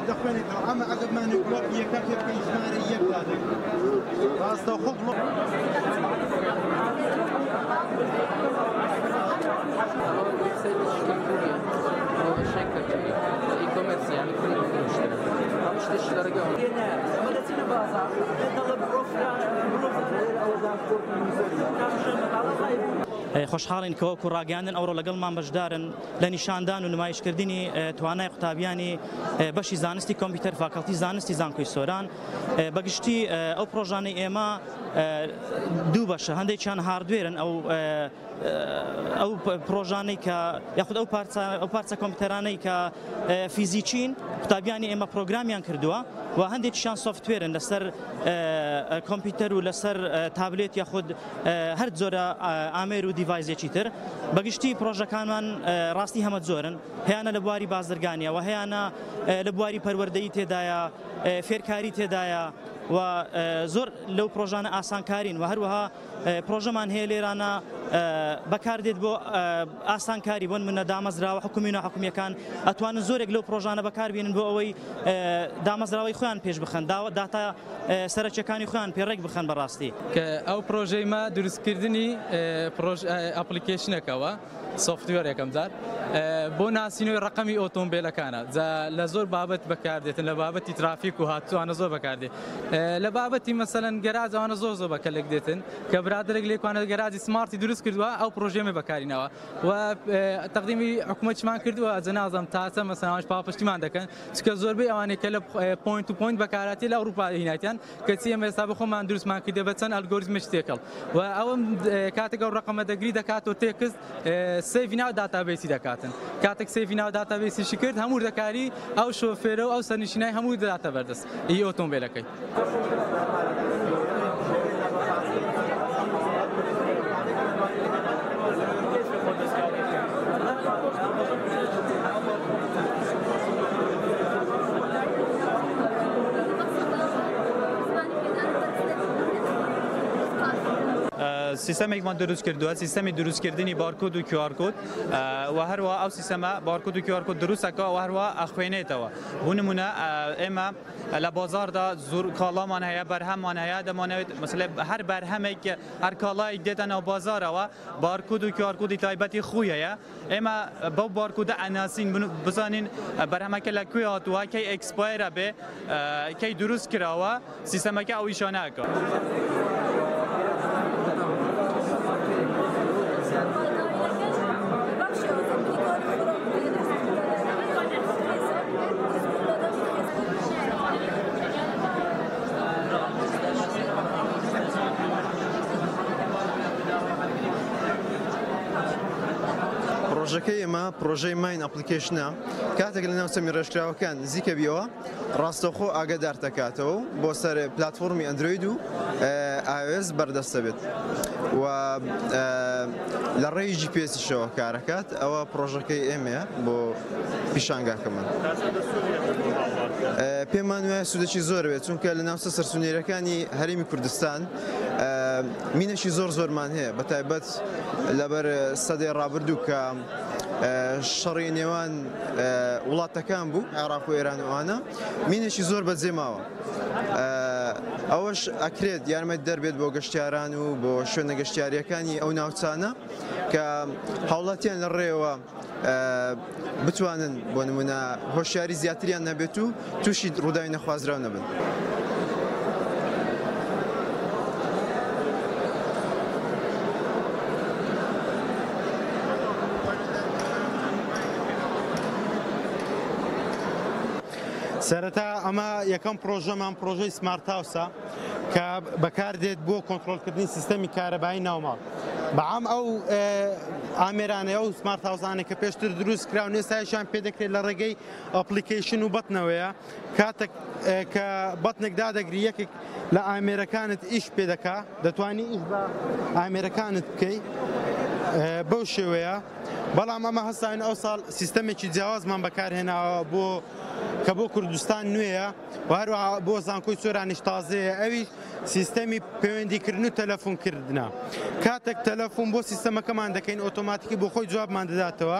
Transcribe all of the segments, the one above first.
دخلني أما عقب ما نقول يكفي إجمالي يبدأ راس خذ e-commerce yani كل مشترك مش تشترك خۆشحاڵین کەوەکو ڕاگەاندن ئەوڕۆ لەگەڵمان بەشدارن لە نیشاندان و نمایشکردنی توانای قوتابیانی بەشی زانستی کۆمپیوتەر فاکەڵتی زانستی زانکۆی سۆران بەگشتی ئەو پرۆژانەی ئێمە دوو بەشە هەندێکیان هاردوێرن ئەو پرۆژانەی کە یاخود ئەو پارچە کۆمپیوتەرانەی کە فیزیکین قوتابیانی ئێمە پرۆگرامیان کردووە و هەندێکیان سۆفتوێرن لەسەر کۆمپیوتەر و لەسەر تابلێت یاخود هەر جۆرە ئامێر و دیڤایزێکی تر بەگشتی پرۆژەکانمان ڕاستی هەمە زۆرن هەیانە لە بواری بازرگانیە و هەیانە لە بواری پەروەردەیی تێدایە فێرکاری تێدایە و زۆر لەو پرۆژانە ئاسانکارین و هەروەها پرۆژەمان هەیە لێرانە بەکاردێت بۆ ئاسانکاری بۆن منە دامەزراوە حکومی و ناحکومیەکان ئەتوانن زۆرێک لەو پرۆژانە بەکاربێنن بۆ ئەوەی دامەزراوەی خۆیان پێش بخەن داتا سەرچەکانی خۆیان پێڕێک بخەن بەڕاستی کە ئەو پرۆژەی ما دروستکردنی ئەپلیکیشنێکەوە سۆفتوێرێکم جار بۆ ناسینەوەی ڕقەمی ئۆتۆمبیلەکانە لە زۆر بابەت بەکاردێتن لە بابەتی ترافیک و هاتووانە زۆر بەکاردێت لە بابەتی مەسەلەن گەراجوانە زۆر بەکەلێک دێتن کە برادێک لێکوانە گەراجی سمارتی دروست کردووە ئەو پرۆژێمە بەکارینەوە و تەقدیمی حکوومەتمان کردووە ئەجەنازم تاسە مەسەلانش پاپشتیمان دەکەن چکە زۆربەی ئەوانەیە کە لە پۆینت و پۆینت بەکاراتی لە ئەوروپا هینایەتیان کەچی ئێمە ئێستا بخۆمان دروستمان کردێ بە چەند ئەلگۆریزمش تێکەڵ و ئەوم کاتێک ئەو ڕقەمە دەگری دەکاتەوە تێکست سیڤی ناو داتابیسی دەکاتن کاتێک سیڤی ناو داتابیسیشی کرد هەموو دەکاری ئەو شۆفێرە و ئەو سەرنشینای هەموو دەداتە بەردەست ئۆتۆمبیلەکەی. سیستمێکمان دروست کردووە سیستمی دروستکردنی بارکۆد و QR کۆد و هەروە ئەو سیستەمە بارکۆد و QR کۆد دروستەکەەوە و هەروە ئەخوێنێتەوە بۆ نمونە ئێمە لە بازاردا زۆر کاڵامان هەیە بەرهەممان هەیە دەمانەوێت مەسەلێ هەر بەرهەمێک هەر کاڵایەک دێتە ناو بازارەوە بارکۆد و QR کۆدی تایبەتی خۆی هەیە ئێمە بەو بارکۆدە ئەناسین بزانین بەرهەمەکە لەکوێ هاتووە کەی ئەکسپایرە بێ کەی دروست کراوە سیستەمەکە ئەو ئیشانەکە. پرۆژەکەی ئێمە پرۆژەی ماین ئەپلیکیشنە کاتێک لە ناو سەمی ڕێژکراوەکان نزیکە بیەوە ڕاستەوخۆ ئاگادار دەکاتەوە بۆ سەر پلتفۆرمی ئەندروید و iOS بەردەستە بێت و لە ڕێی GPS-شەوە کارەکات ئەوە پرۆژەکەی ئێمەیە بۆ پیشانگاکەمان پێمان وایە سوودێکی زۆر بێت چونکە لە ناوچە سەرسوونێرەکانی هەرێمی کوردستان مینەشی زۆرمان هەیە بەتایبەت لەبەر سەدەی ڕابردوو کە شەڕی نێوان وڵاتەکان بوو عێراق و ئێران وانە مینێکی زۆر بەجێماوە ئەوەش ئەکرێت یارمەتی دەربێت بۆ گەشتیاران و بۆ شوێنە گەشتیاریەکانی ئەو ناوچانە کە هاوڵاتیان لە ڕێوە بتوانن بۆ نمونە هۆشیاری زیاتریان نەبێت و تووشی ڕووداوی نەخوازراو نەبن. سەرەتا ئەمە یەکەم پرۆژەمان پرۆژەی سمارت هاوسە کە بەکاردێت بۆ کۆنتڕۆلکردنی سیستەمی کارەبایی ناوماڵ بەعام ئەو ئامێرانەیە و سمارت هاوسانێک کە پێشتر دروست کراون ئێستایشان پێدەکرێت لە ڕێگەی ئەپلیکیشن و بەتنەوەیە کاتێک کە بەتنێک دادەگری یەکێک لە ئامێرەکانت ئیش پێدەکا دەتوانی ئیش بە ئامێرەکانت بکەیت بەو شێوەیە بەڵام ئەمە هەستاوین ئەو ساڵ سیستەمێکی جیاوازمان بەکارهێناوە بۆ کە بۆ کوردستان نوێیە و هەروەها بۆ زانکۆی سۆرانیش تازەیە ئەویش سیستەمی پەیوەندیکردن و تەلەفۆنکردنە کاتێک تەلەفۆن بۆ سیستەمەکەمان دەکەین ئۆتۆماتیکی بۆ خۆی جوابمان دەداتەوە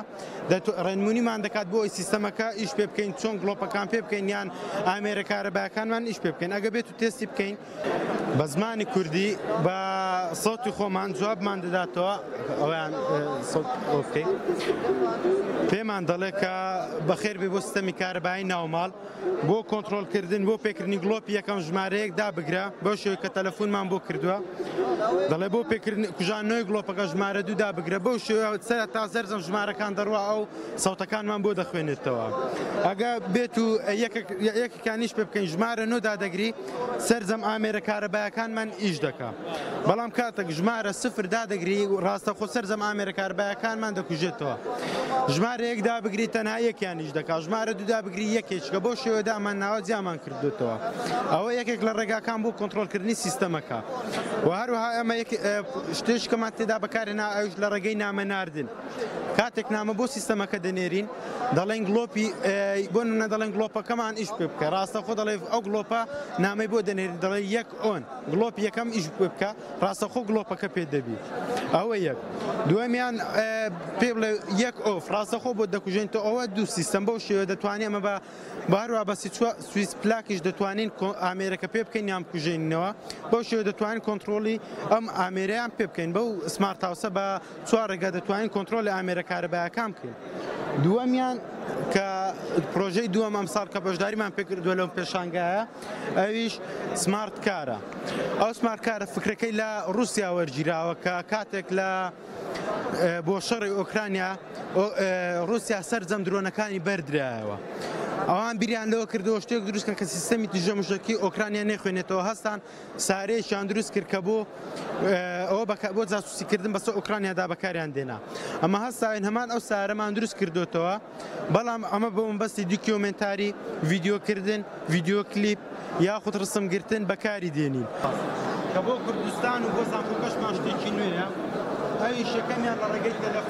ڕێنمونیمان دەکات بۆ ئەوی سیستەمەکە ئیش پێ بکەین چۆن گڵۆپەکان پێ بکەین یان ئامێرە کارەبایەکانمان ئیش پێ بکەین ئەگە بێت و تێستی بکەین بە زمانی کوردی بە سەوتی خۆمان جوابمان دەداتەوە ئەویان ئۆکەی پێمان دەڵێ کە بەخێر بێ بۆ سیستەمی کارەبایی ناوماڵ بۆ کۆنتڕۆلکردن بۆ پێکردنی گڵۆپی یەکەم ژمارەیەک دابگرە بەو شێوەیە کە تەلەفۆنمان بۆ کردووە دەڵێ بۆ پێکردن کوژانەوەی گڵۆپەکە ژمارە دوو دابگرە بەو شێوەیە سەر تا زەرزەم ژمارەکان دەڕوا ئەو سەوتەکانمان بۆ دەخوێنێتەوە ئەگە بێت و یەکێکیانیش پێ بکەین ژمارە نۆ دادەگری سەرجەم ئامێرە کارەبایەکانمان ئیش دەکا بەڵام کاتێک ژمارە سفر دادەگری ڕاستەخۆ سەرجەم ئامێرە کارەبایەکانمان دەکوژێتەوە ژمارەیەک دابگری تەنها یەکیانیش دەکا ژمارە دوو دابگری یەکێکە بۆ شێوەدامان ناوە جیامان کردوتەوە ئەوە یەکێک لە ڕێگاکان بۆ کۆنتڕۆلکردنی سیستەمەکە و هەروەها ئەمە شتێشکەمان تێدا بەکارێنا ئەوش لە ڕێگەی نامەناردن کاتێک نامە بۆ سیستەمەکە دەنێرین دەڵێن گڵۆپی بۆ نە دەڵێن گڵۆپەکەمان ئیش پێ بکە ڕاستەخۆ دەڵێ ئەو گڵۆپە نامەی بۆ دەنێرین دەڵێ یەک ئۆن گڵۆپی یەکەم ئیش پێ بکە ڕاستەخۆ گڵۆپەکە پێ دەبی ئەوە یەک دووەمیان پێ بڵێ یەک ئۆف ڕاستەخۆ بۆ دەکوژێنێتەوە ئەوە دوو سیستەم بەو شێوە دەتوانێت ئەمە بە هەروە بە سویس پلاکیش دەتوانین ئامێرەکە پێ بکەین یان بکوژێنینەوە بەو شێوە دەتوانین کۆنتڕۆلی ئەم ئامێرەیان پێ بکەین بەو سمارت هاوسە بە چوار ڕێگە دەتوانین کۆنتڕۆلی ئامێرە کارەبایەکان بکەین دووەمیان کە پرۆژەی دووەم ئەمساڵ کە بەشداریمان پێکردووە لەو پێشانگایە ئەویش سمارت کارە ئەو سمارت کارە فکرەکەی لە رووسیا وەرگیراوە کە کاتێک لە بۆ شەڕی ئۆکرانیا رووسیا سەرجەم درۆنەکانی بەردرایەوە ئەوان بیریان لەوە کردەوە شتێک دروستکە کە سیستەمی تیژەمشکی ئۆکرانیا نەخوێنێتەوە هەستان سارەیەکیان دروست کرد کە ئەوە بۆ جاسوسیکردن بەسەر ئۆکرانیادا بەکاریان دێنا ئەمە هەستاوین هەمان ئەو سارەمان دروست کردوتەوە بەڵام ئەمە بۆ مەبەستی دوکیۆمنتاری ڤیدیۆکردن ڤیدیۆ کلیپ یاخود ڕسمگرتن بەکاری دێنین کە بۆ کوردستان و بۆ زانکۆکەشمان شتێکی نوێیە ئەوی شەکەمیان لە ڕێگەی تەلەفۆن